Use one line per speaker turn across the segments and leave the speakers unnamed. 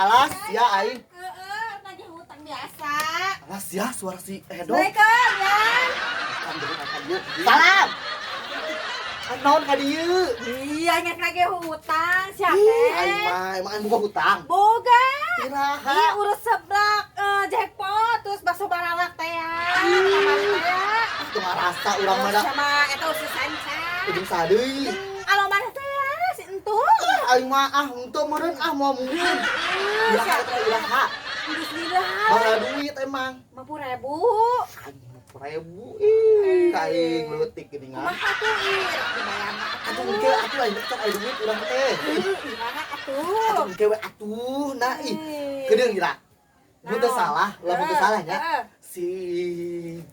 alas ya aing.
Nagih hutang biasa.
Alas ya suara si Edo.
Assalamualaikum ya.
Salam. Naon ka dieu?
Iya ngek nagih hutang siapa?
Aing mah emang aing boga hutang.
Boga.
Iraha.
Iya urus seblak jackpot terus bakso barawak teh ya. Kamari teh ya.
Teu ngarasa urang mah da.
Sama eta usus sanca.
Ujung sadeui.
Alo mana teh ya si entuh.
Aing mah henteu meureun mau mungkin. Iraha eta iraha.
Bismillah.
Bara duit emang.
50.000.
50.000. Ih, aing leutik geuningan.
Kumaha tuh ir? Dibayar mah
Atuh engke atuh aing teh aya duit urang teh.
Gimana atuh?
Atuh engke we atuh. Nah ih. Kedeung ira. Mun teu salah, lamun teu salah nya. Si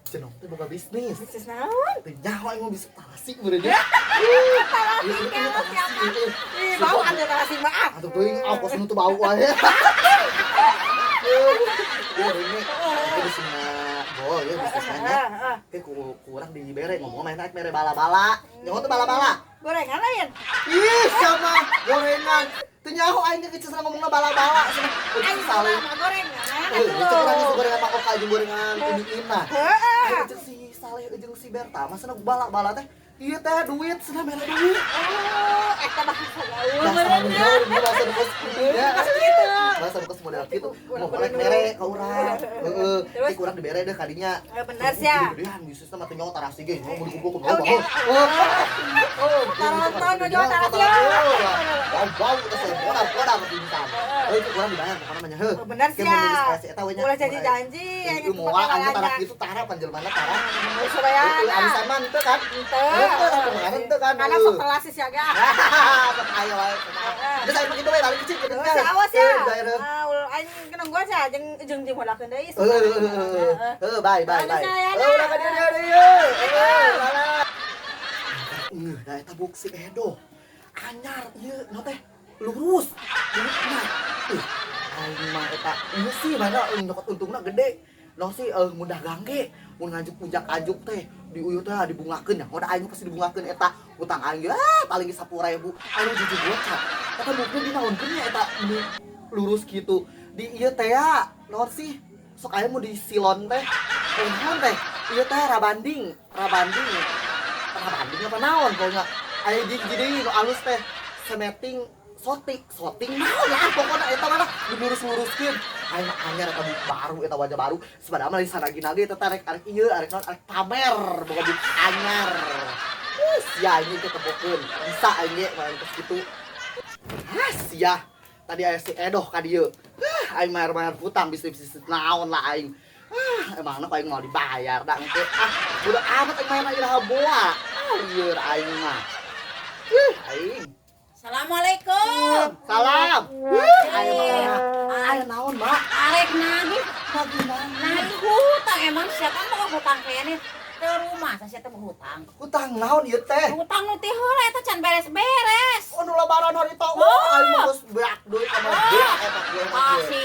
Jenong teh boga bisnis.
Bisnis naon?
Teu nyaho aing mau bisnis tarasi meureun nya.
Tarasi kalau siapa? Ih, bau anda tarasi maaf.
Atuh teuing ongkos nu teu bau wae. Ya ini. Itu sina bol ya bisnisnya. Ke kurang dibere ngomong main naik mere bala-bala. Nyaho teh bala-bala.
Gorengan lain.
Ih, sama gorengan. Teu nyaho aing ge kecil ngomongna bala-bala cenah.
Aing
Salah.
mah gorengan.
Itu kurang gorengan Pak Oka jeung gorengan ini-ina.
Heeh.
Ujung si Saleh ujung si Berta mah cenah bala-bala teh. Ieu teh duit cenah mere duit.
Oh, eta bahasa gaul
Bahasa
benernya.
bahasa bos ya.
Bahasa gitu.
Bahasa bos model kitu. Mau korek mere ka urang. Heeh. Ti kurang dibere deh kadinya.
Bener sia.
Gedean bisnis mah teh nyaho tarasi ge. Mau dikumpul ku
Oke. Taronton nu jual tarasi ya.
Bau teh boda pintar. Itu kurang dibayar pokona mah nya heuh.
Bener sia.
Eta we nya.
Ulah janji-janji.
Ieu moal anu tarak kitu tarak panjelmana tarak.
Sobayana.
Arisan mah teu kan? Teu kan.
Anak sok terasi siaga.
Ayo wae. Geus aya kitu we balik kecil kitu.
Awas ya. Aing kenang gua aja jeung dimodalkeun deui.
Bye. Ulah ka dia. Da eta buk si Edo. Anyar ieu na teh lurus. Lurusna. Aing mah eta ieu sih mana nyokot untungna gede. No sih mun dagang ge, mun ngajuk ujak-ajuk teh di uyuh teh dibungakeun nya. Moda aing pasti dibungakeun eta utang aing paling 10.000. Anu jujur gocap. Eta bukna dinaonkeun nya eta lurus kitu. Di ieu teh ya, naon sih? Sok aya mau di silon teh. Naon teh? Ieu teh rabanding apa naon pokoknya. Aya di deui nu alus teh semeting soting naon lah pokona eta mah dilurus-luruskeun. Aing anyar eta buk baru eta wajah baru. Sabada mah sanagina ge eta arek ieu arek naon arek pamer boga buk anyar. Sia ini ketepokeun. Bisa aing ge main tos kitu. Sia. Tadi aya si Edo ka dieu. Aing mayar hutang bisnis naon lah aing. Emangna aing mau dibayar da engke. Udah amat aing mayar iraha boa. Lieur aing mah. Aing.
Assalamualaikum.
Salam. Ayo aya naon, Mbak?
Arek nagih nagih hutang emang siapa mau hutang kayaknya teu rumah saya teh hutang.
Hutang naon ieu teh?
Hutang nu teh heula eta can beres-beres.
Oh, nu lebaran hari tua. Aing mah geus beak deui ka mah eta gue mah.
Si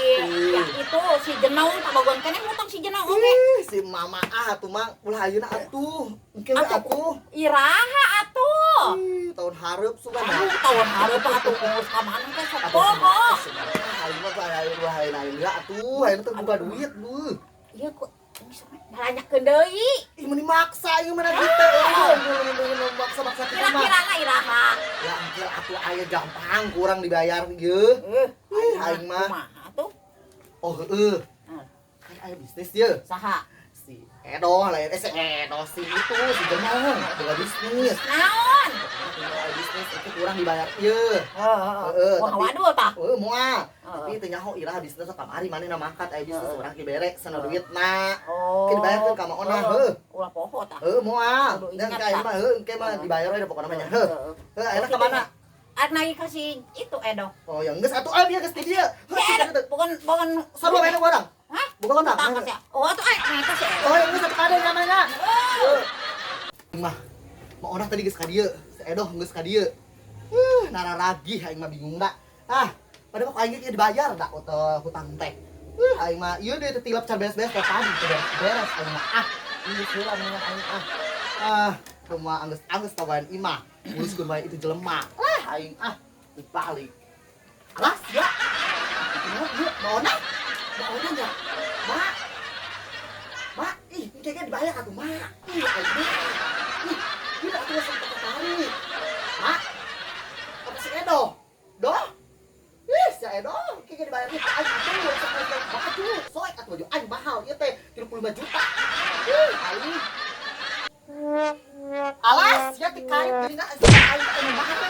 yang itu si Jenaung tabagon keneh hutang si Jenaung oge.
Si mama tuh mang ulah ayeuna atuh. Engke we atuh.
Iraha atuh.
Tahun hareup sugan.
Tahun hareup atuh ngurus ka mana teh sok poho.
Aing mah aya aing atuh, ayeuna teh buka duit bu.
Ieu kok balanyakeun deui.
Ih meni maksa ieu mah gitu. Maksa kita mah.
Kira-kira iraha.
Ya engke atuh aya gampang kurang dibayar ieu. Aing mah.
Kumaha atuh?
Oh heueuh. Kan aya bisnis ieu.
Saha?
Si Edo lain si Edo si itu si Jenong boga bisnis.
Naon?
Bisnis itu kurang dibayar ieu.
Heeh. Wah waduh tah.
Moal. Tapi teu nyaho iraha bisnis kamari manehna mangkat aya bisnis urang ki bere sana duitna.
Oh.
Ki dibayarkeun ka maona heuh.
Ulah poho tah.
Moal. Dan ka ieu mah engke mah dibayar we pokona mah nya heuh. Ayeuna ka mana?
Arek nagih ka si itu Edo.
Oh yang geus atuh dia geus di dieu.
Bukan
Sarua bae urang.
Hah?
Buka kontak.
Tangka sih. Oh atuh ngeta si Edo.
Oh yang geus atuh kade namanya. Mah orang tadi geus ka dieu. Si Edo geus ka dieu. Nararagih aing mah bingung da. Pada kok aing ge dibayar da hutang teh. Aing mah ieu deui teh tilap can beres-beres teh tadi teh beres aing mah. Ini heula dengan aing rumah anggeus kawan imah. Nguruskeun bae itu jelema. Aing dibalik. Alas ya. Yuk, mau na enggak? Mak. Mak, ih, ini kayaknya dibayar atuh, Mak. Ih, ih, ini atuh sampai kemari. Mak. Apa si Edo? Doh? Ih, si Edo, kayaknya dibayar nih. Aing atuh sampai baju. Soy atuh baju aing mahal ieu teh 35 juta. Ih, aing. Alas, ya dikain gini aing anu mahal.